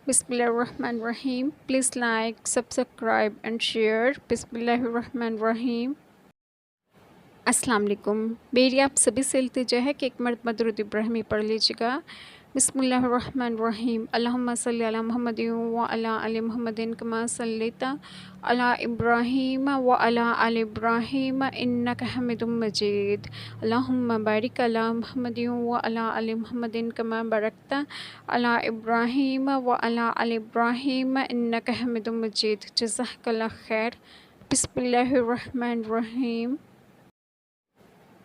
Bismillahirrahmanirrahim. Please like, subscribe and share. Bismillahirrahmanirrahim. अस्सलाम वालेकुम। मेरी आप सभी से इल्तिजा है कि एक मर्तबा दुरूद इब्राहिमी पढ़ लीजिएगा। बिस्मिल्लाहिर्रहमानिर्रहीम। अल्लाहुम्मा सल्लि अला मुहम्मदिन व अला आलि मुहम्मदिन कमा सल्लैता अला इब्राहीम व अला आलि इब्राहीम इन्नका हमीदुम मजीद। अल्लाहुम्मा बारिक अला मुहम्मदिन व अला आलि मुहम्मदिन कमा बारकता अला इब्राहीम व अला आलि इब्राहीम इन्नका हमीदुम मजीद। जज़ाकल्लाह खैर। बिस्मिल्लाहिर्रहमानिर्रहीम।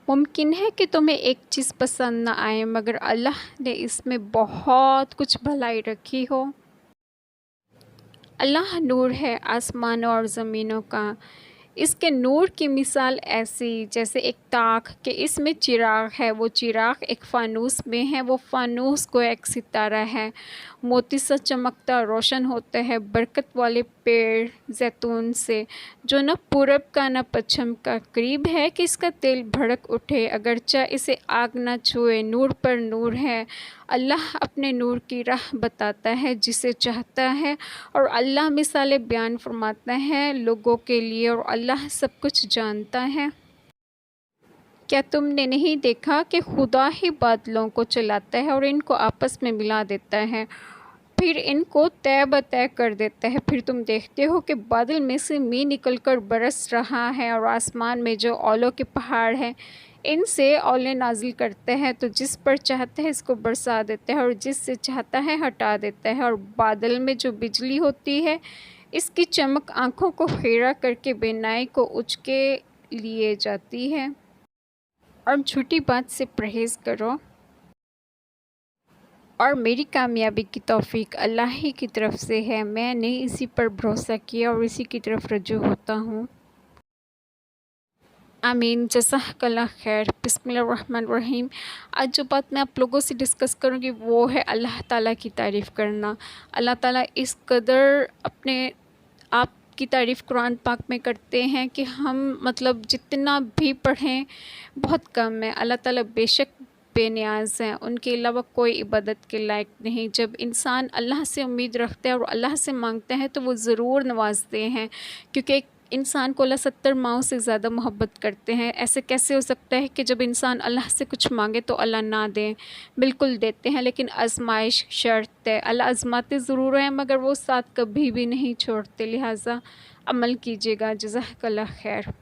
मुमकिन है कि तुम्हें एक चीज़ पसंद न आए मगर अल्लाह ने इसमें बहुत कुछ भलाई रखी हो। अल्लाह नूर है आसमानों और ज़मीनों का। इसके नूर की मिसाल ऐसी जैसे एक ताक कि इसमें चिराग है, वो चिराग एक फ़ानूस में है, वो फ़ानूस को एक सितारा है, मोती सा चमकता रोशन होता है बरकत वाले पेड़ जैतून से, जो न पूरब का न पश्चिम का। करीब है कि इसका तेल भड़क उठे अगरचा इसे आग न छुए। नूर पर नूर है। अल्लाह अपने नूर की राह बताता है जिसे चाहता है, और अल्लाह मिसालें बयान फरमाता है लोगों के लिए, और अल्लाह सब कुछ जानता है। क्या तुमने नहीं देखा कि खुदा ही बादलों को चलाता है और इनको आपस में मिला देता है, फिर इनको तय बतय कर देता है। फिर तुम देखते हो कि बादल में से मींह निकलकर बरस रहा है, और आसमान में जो औलों के पहाड़ हैं इनसे औलें नाजिल करते हैं, तो जिस पर चाहता है इसको बरसा देता है और जिससे चाहता है हटा देता है। और बादल में जो बिजली होती है इसकी चमक आँखों को खेरा करके बीनाई को उचके लिए जाती है। और झूठी बात से परहेज़ करो, और मेरी कामयाबी की तौफीक अल्लाह ही की तरफ से है। मैंने इसी पर भरोसा किया और इसी की तरफ रजू होता हूँ। आमीन। जज़ाकल्लाह खैर। बिस्मिल्लाहिर्रहमानिर्रहीम। आज जो बात मैं आप लोगों से डिस्कस करूँगी वो है अल्लाह ताला की तारीफ़ करना। अल्लाह ताला इस कदर अपने आप की तारीफ़ कुरान पाक में करते हैं कि हम मतलब जितना भी पढ़ें बहुत कम है। अल्लाह ताला बेशक बेनियाज़ हैं, उनके अलावा कोई इबादत के लायक नहीं। जब इंसान अल्लाह से उम्मीद रखता है और अल्लाह से मांगता है तो वो ज़रूर नवाजते हैं, क्योंकि एक इंसान को अल्लाह 70 माओं से ज़्यादा मोहब्बत करते हैं। ऐसे कैसे हो सकता है कि जब इंसान अल्लाह से कुछ मांगे तो अल्लाह ना दें? बिल्कुल देते हैं, लेकिन आजमाइश शर्त है। अल्लाह आजमाते ज़रूर हैं मगर वो साथ कभी भी नहीं छोड़ते, लिहाजा अमल कीजिएगा। जज़ाकल्लाह खैर।